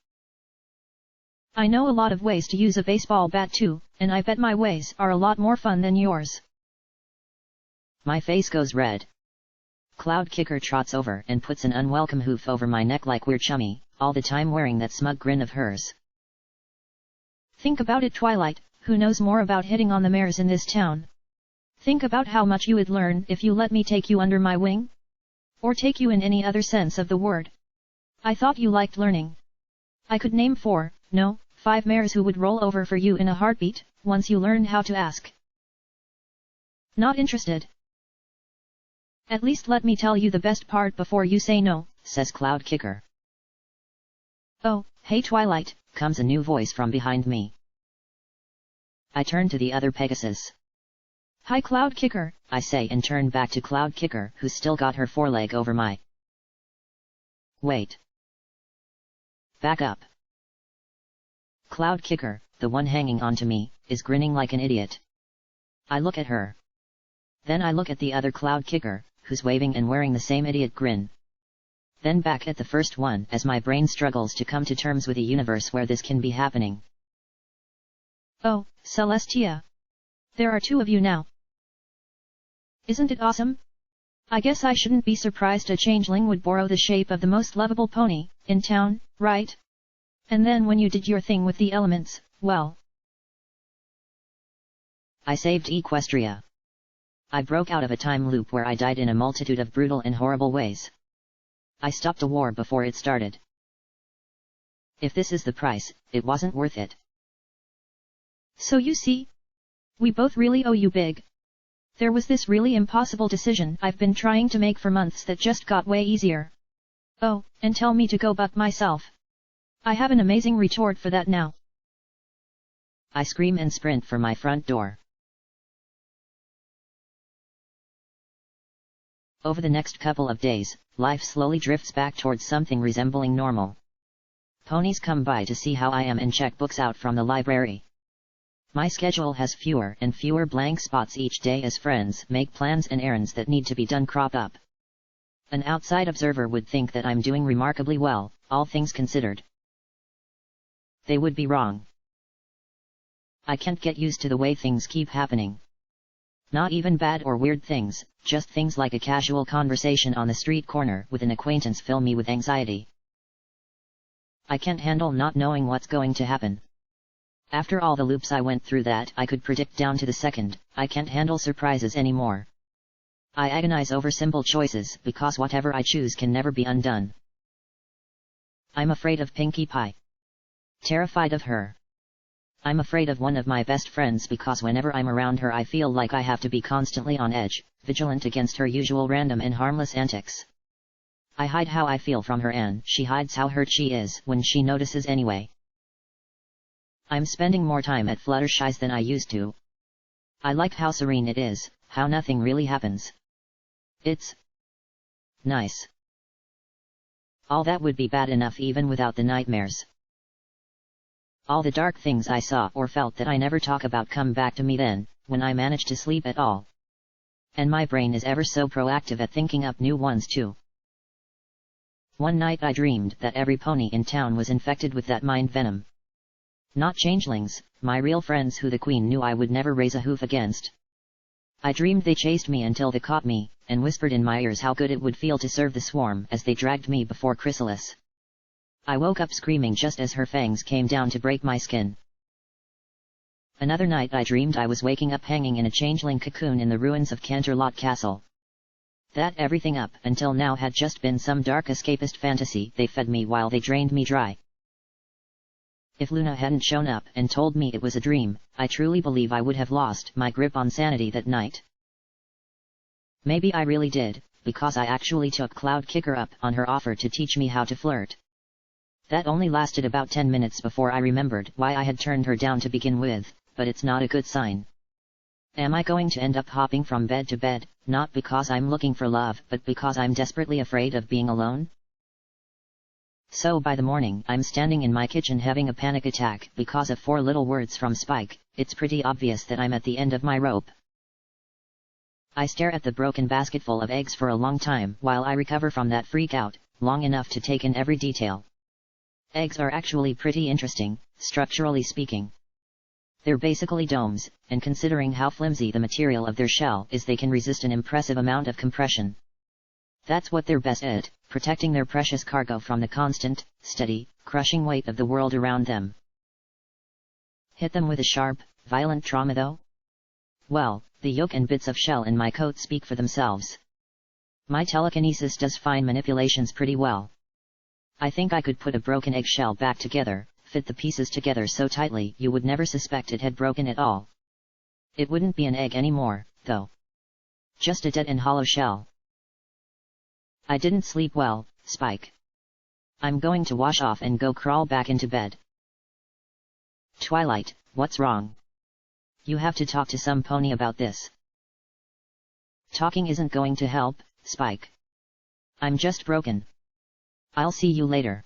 I know a lot of ways to use a baseball bat too, and I bet my ways are a lot more fun than yours. My face goes red. Cloud Kicker trots over and puts an unwelcome hoof over my neck like we're chummy, all the time wearing that smug grin of hers. Think about it, Twilight, who knows more about hitting on the mares in this town? Think about how much you would learn if you let me take you under my wing? Or take you in any other sense of the word. I thought you liked learning. I could name 5 mares who would roll over for you in a heartbeat, once you learn how to ask. Not interested. At least let me tell you the best part before you say no, says Cloud Kicker. Oh, hey Twilight, comes a new voice from behind me. I turn to the other Pegasus. Hi Cloud Kicker, I say and turn back to Cloud Kicker who's still got her foreleg over my... Wait. Back up. Cloud Kicker, the one hanging onto me, is grinning like an idiot. I look at her. Then I look at the other Cloud Kicker, who's waving and wearing the same idiot grin. Then back at the first one as my brain struggles to come to terms with a universe where this can be happening. Oh, Celestia. There are 2 of you now. Isn't it awesome? I guess I shouldn't be surprised a changeling would borrow the shape of the most lovable pony in town, right? And then when you did your thing with the elements, well... I saved Equestria. I broke out of a time loop where I died in a multitude of brutal and horrible ways. I stopped a war before it started. If this is the price, it wasn't worth it. So you see? We both really owe you big. There was this really impossible decision I've been trying to make for months that just got way easier. Oh, and tell me to go buck myself. I have an amazing retort for that now. I scream and sprint for my front door. Over the next couple of days, life slowly drifts back towards something resembling normal. Ponies come by to see how I am and check books out from the library. My schedule has fewer and fewer blank spots each day as friends make plans and errands that need to be done crop up. An outside observer would think that I'm doing remarkably well, all things considered. They would be wrong. I can't get used to the way things keep happening. Not even bad or weird things, just things like a casual conversation on the street corner with an acquaintance fill me with anxiety. I can't handle not knowing what's going to happen. After all the loops I went through that I could predict down to the second, I can't handle surprises anymore. I agonize over simple choices because whatever I choose can never be undone. I'm afraid of Pinkie Pie. Terrified of her. I'm afraid of one of my best friends because whenever I'm around her I feel like I have to be constantly on edge, vigilant against her usual random and harmless antics. I hide how I feel from her and she hides how hurt she is when she notices anyway. I'm spending more time at Fluttershy's than I used to. I like how serene it is, how nothing really happens. It's nice. All that would be bad enough even without the nightmares. All the dark things I saw or felt that I never talk about come back to me then, when I manage to sleep at all. And my brain is ever so proactive at thinking up new ones too. One night I dreamed that every pony in town was infected with that mind venom. Not changelings, my real friends who the queen knew I would never raise a hoof against. I dreamed they chased me until they caught me, and whispered in my ears how good it would feel to serve the swarm as they dragged me before Chrysalis. I woke up screaming just as her fangs came down to break my skin. Another night I dreamed I was waking up hanging in a changeling cocoon in the ruins of Canterlot Castle. That everything up until now had just been some dark escapist fantasy they fed me while they drained me dry. If Luna hadn't shown up and told me it was a dream, I truly believe I would have lost my grip on sanity that night. Maybe I really did, because I actually took Cloud Kicker up on her offer to teach me how to flirt. That only lasted about 10 minutes before I remembered why I had turned her down to begin with, but it's not a good sign. Am I going to end up hopping from bed to bed, not because I'm looking for love but because I'm desperately afraid of being alone? So by the morning I'm standing in my kitchen having a panic attack because of 4 little words from Spike. It's pretty obvious that I'm at the end of my rope. I stare at the broken basketful of eggs for a long time while I recover from that freak out, long enough to take in every detail. Eggs are actually pretty interesting, structurally speaking. They're basically domes, and considering how flimsy the material of their shell is, they can resist an impressive amount of compression. That's what they're best at, protecting their precious cargo from the constant, steady, crushing weight of the world around them. Hit them with a sharp, violent trauma though? Well, the yolk and bits of shell in my coat speak for themselves. My telekinesis does fine manipulations pretty well. I think I could put a broken eggshell back together, fit the pieces together so tightly you would never suspect it had broken at all. It wouldn't be an egg anymore, though. Just a dead and hollow shell. I didn't sleep well, Spike. I'm going to wash off and go crawl back into bed. Twilight, what's wrong? You have to talk to some pony about this. Talking isn't going to help, Spike. I'm just broken. I'll see you later.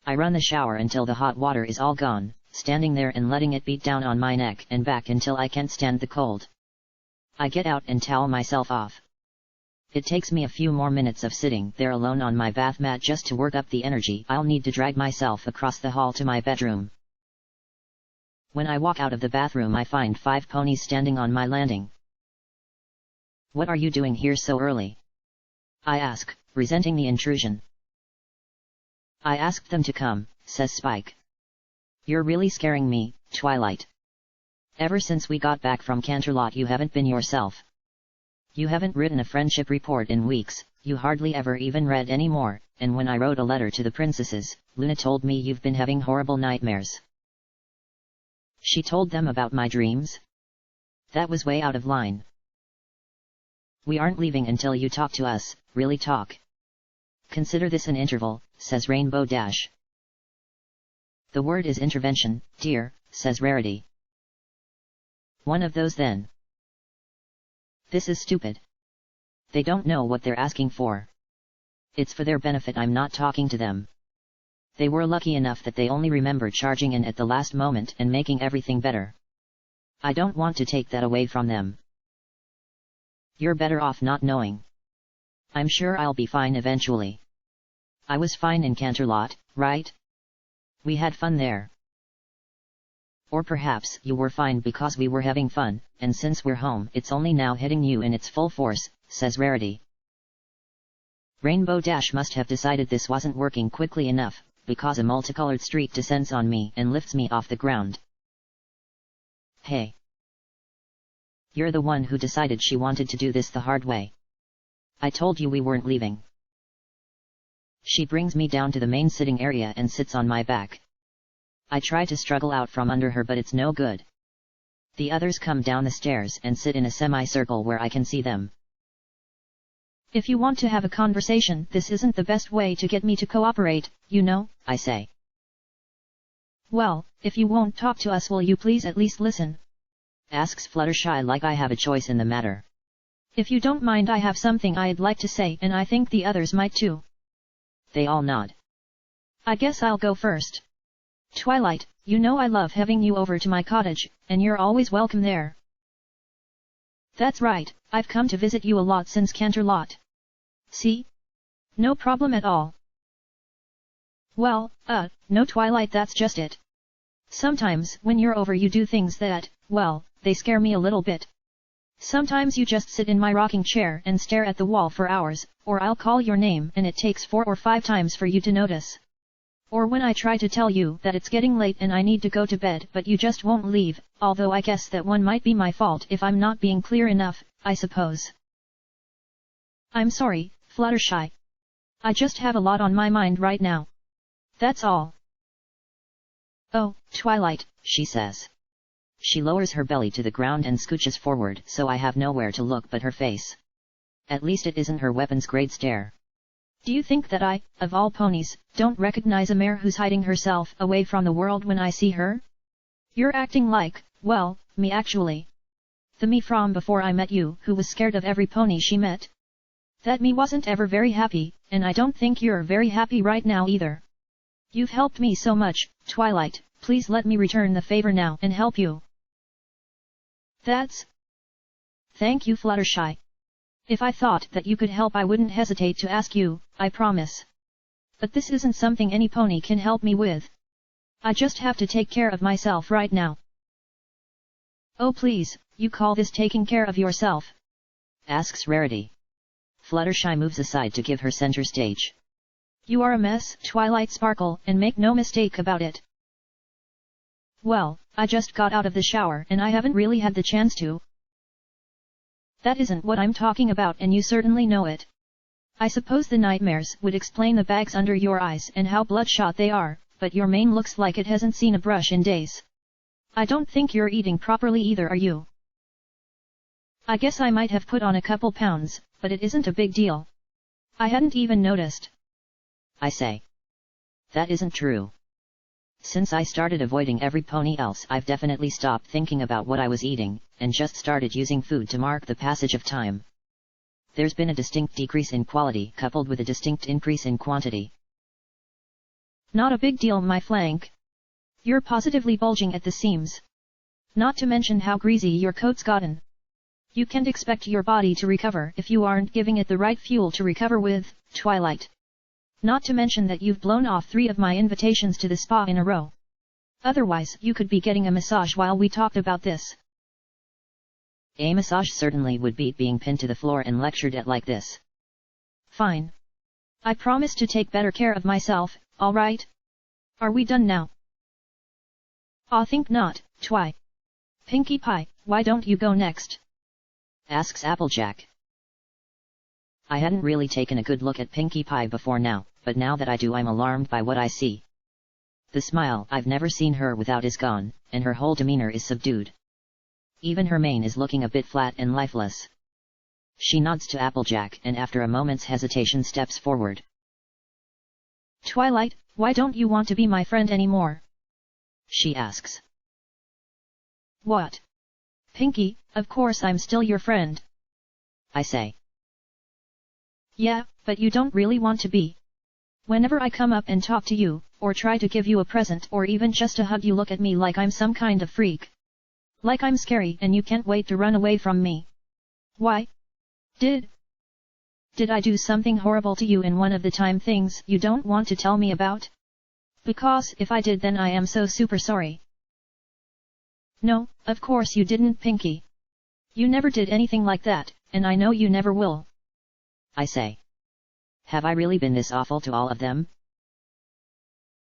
I run the shower until the hot water is all gone, standing there and letting it beat down on my neck and back until I can't stand the cold. I get out and towel myself off. It takes me a few more minutes of sitting there alone on my bath mat just to work up the energy I'll need to drag myself across the hall to my bedroom. When I walk out of the bathroom I find 5 ponies standing on my landing. What are you doing here so early? I ask, resenting the intrusion. I asked them to come, says Spike. You're really scaring me, Twilight. Ever since we got back from Canterlot you haven't been yourself. You haven't written a friendship report in weeks, you hardly ever even read any more, and when I wrote a letter to the princesses, Luna told me you've been having horrible nightmares. She told them about my dreams? That was way out of line. We aren't leaving until you talk to us, really talk. Consider this an interval, says Rainbow Dash. The word is intervention, dear, says Rarity. One of those then. This is stupid. They don't know what they're asking for. It's for their benefit I'm not talking to them. They were lucky enough that they only remembered charging in at the last moment and making everything better. I don't want to take that away from them. You're better off not knowing. I'm sure I'll be fine eventually. I was fine in Canterlot, right? We had fun there. Or perhaps you were fine because we were having fun, and since we're home it's only now hitting you in its full force, says Rarity. Rainbow Dash must have decided this wasn't working quickly enough, because a multicolored streak descends on me and lifts me off the ground. Hey. You're the one who decided she wanted to do this the hard way. I told you we weren't leaving. She brings me down to the main sitting area and sits on my back. I try to struggle out from under her but it's no good. The others come down the stairs and sit in a semicircle where I can see them. If you want to have a conversation, this isn't the best way to get me to cooperate, you know, I say. Well, if you won't talk to us, will you please at least listen? Asks Fluttershy like I have a choice in the matter. If you don't mind, I have something I'd like to say and I think the others might too. They all nod. I guess I'll go first. Twilight, you know I love having you over to my cottage, and you're always welcome there. That's right, I've come to visit you a lot since Canterlot. See? No problem at all. Well, no Twilight, that's just it. Sometimes when you're over you do things that, well, they scare me a little bit. Sometimes you just sit in my rocking chair and stare at the wall for hours, or I'll call your name and it takes 4 or 5 times for you to notice. Or when I try to tell you that it's getting late and I need to go to bed but you just won't leave, although I guess that one might be my fault if I'm not being clear enough, I suppose. I'm sorry, Fluttershy. I just have a lot on my mind right now. That's all. Oh, Twilight, she says. She lowers her belly to the ground and scooches forward so I have nowhere to look but her face. At least it isn't her weapons-grade stare. Do you think that I, of all ponies, don't recognize a mare who's hiding herself away from the world when I see her? You're acting like, well, me actually. The me from before I met you who was scared of every pony she met. That me wasn't ever very happy, and I don't think you're very happy right now either. You've helped me so much, Twilight, please let me return the favor now and help you. Thank you, Fluttershy. If I thought that you could help I wouldn't hesitate to ask you, I promise. But this isn't something any pony can help me with. I just have to take care of myself right now. Oh please, you call this taking care of yourself? Asks Rarity. Fluttershy moves aside to give her center stage. You are a mess, Twilight Sparkle, and make no mistake about it. Well, I just got out of the shower and I haven't really had the chance to. That isn't what I'm talking about and you certainly know it. I suppose the nightmares would explain the bags under your eyes and how bloodshot they are, but your mane looks like it hasn't seen a brush in days. I don't think you're eating properly either, are you? I guess I might have put on a couple pounds, but it isn't a big deal. I hadn't even noticed. I say. That isn't true. Since I started avoiding every pony else, I've definitely stopped thinking about what I was eating, and just started using food to mark the passage of time. There's been a distinct decrease in quality coupled with a distinct increase in quantity. Not a big deal, my flank. You're positively bulging at the seams. Not to mention how greasy your coat's gotten. You can't expect your body to recover if you aren't giving it the right fuel to recover with, Twilight. Not to mention that you've blown off 3 of my invitations to the spa in a row. Otherwise, you could be getting a massage while we talked about this. A massage certainly would beat being pinned to the floor and lectured at like this. Fine. I promise to take better care of myself, alright? Are we done now? Aw, think not, Twi. Pinkie Pie, why don't you go next? Asks Applejack. I hadn't really taken a good look at Pinkie Pie before now, but now that I do I'm alarmed by what I see. The smile I've never seen her without is gone, and her whole demeanor is subdued. Even her mane is looking a bit flat and lifeless. She nods to Applejack and after a moment's hesitation steps forward. Twilight, why don't you want to be my friend anymore? She asks. What? Pinkie, of course I'm still your friend. I say. Yeah, but you don't really want to be. Whenever I come up and talk to you, or try to give you a present or even just a hug, you look at me like I'm some kind of freak. Like I'm scary and you can't wait to run away from me. Why? Did I do something horrible to you in one of the time things you don't want to tell me about? Because if I did then I am so super sorry. No, of course you didn't, Pinkie. You never did anything like that, and I know you never will. I say. Have I really been this awful to all of them?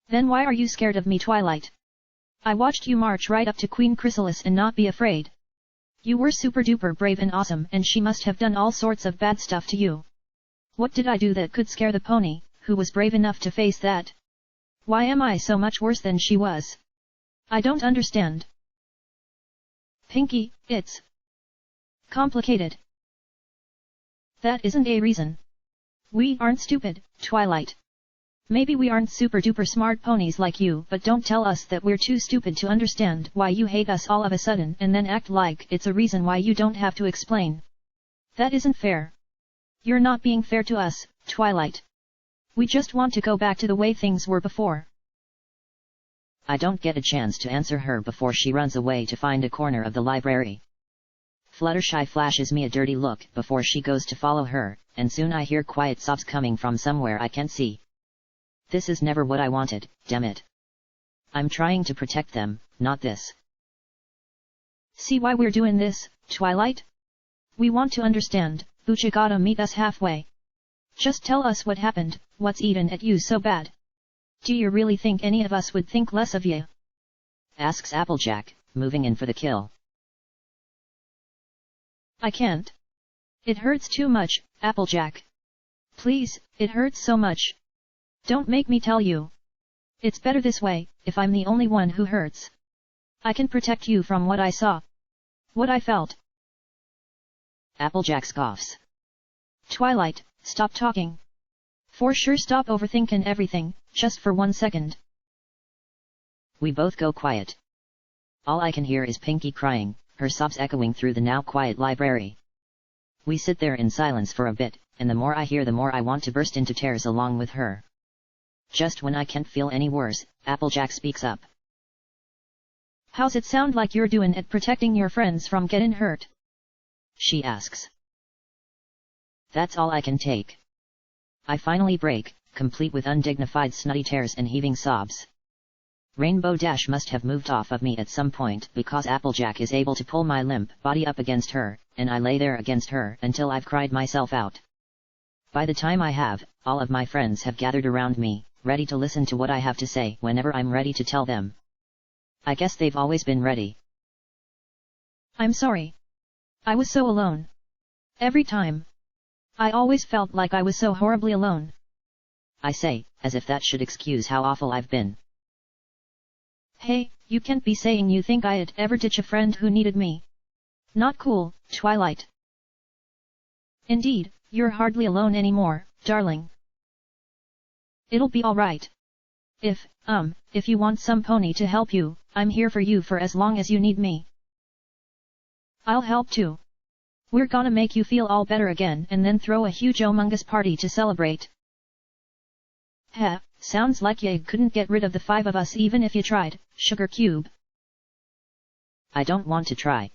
Then why are you scared of me, Twilight? I watched you march right up to Queen Chrysalis and not be afraid. You were super duper brave and awesome and she must have done all sorts of bad stuff to you. What did I do that could scare the pony, who was brave enough to face that? Why am I so much worse than she was? I don't understand. Pinkie, it's complicated. That isn't a reason. We aren't stupid, Twilight. Maybe we aren't super duper smart ponies like you, but don't tell us that we're too stupid to understand why you hate us all of a sudden and then act like it's a reason why you don't have to explain. That isn't fair. You're not being fair to us, Twilight. We just want to go back to the way things were before. I don't get a chance to answer her before she runs away to find a corner of the library. Fluttershy flashes me a dirty look before she goes to follow her, and soon I hear quiet sobs coming from somewhere I can't see. This is never what I wanted, damn it. I'm trying to protect them, not this. See why we're doing this, Twilight? We want to understand, but you gotta meet us halfway. Just tell us what happened, what's eaten at you so bad. Do you really think any of us would think less of you? Asks Applejack, moving in for the kill. I can't. It hurts too much, Applejack. Please, it hurts so much. Don't make me tell you. It's better this way, if I'm the only one who hurts. I can protect you from what I saw. What I felt. Applejack scoffs. Twilight, stop talking. For sure stop overthinking everything, just for 1 second. We both go quiet. All I can hear is Pinky crying, her sobs echoing through the now quiet library. We sit there in silence for a bit, and the more I hear the more I want to burst into tears along with her. Just when I can't feel any worse, Applejack speaks up. How's it sound like you're doing at protecting your friends from getting hurt? She asks. That's all I can take. I finally break, complete with undignified snotty tears and heaving sobs. Rainbow Dash must have moved off of me at some point because Applejack is able to pull my limp body up against her, and I lay there against her until I've cried myself out. By the time I have, all of my friends have gathered around me, ready to listen to what I have to say whenever I'm ready to tell them. I guess they've always been ready. I'm sorry. I was so alone. Every time. I always felt like I was so horribly alone. I say, as if that should excuse how awful I've been. Hey, you can't be saying you think I'd ever ditch a friend who needed me. Not cool, Twilight. Indeed, you're hardly alone anymore, darling. It'll be alright. If you want some pony to help you, I'm here for you for as long as you need me. I'll help too. We're gonna make you feel all better again and then throw a huge humongous party to celebrate. Heh, sounds like you couldn't get rid of the 5 of us even if you tried, Sugar Cube. I don't want to try.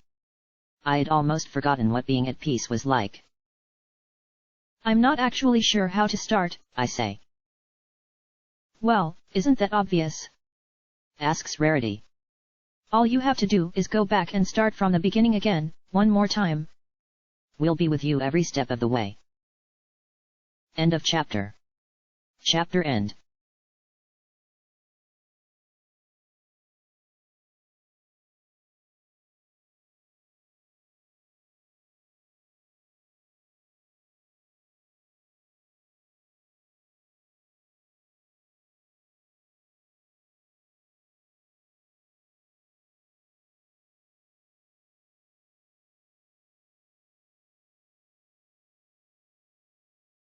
I'd almost forgotten what being at peace was like. I'm not actually sure how to start, I say. Well, isn't that obvious? Asks Rarity. All you have to do is go back and start from the beginning again, one more time. We'll be with you every step of the way. End of chapter. Chapter end.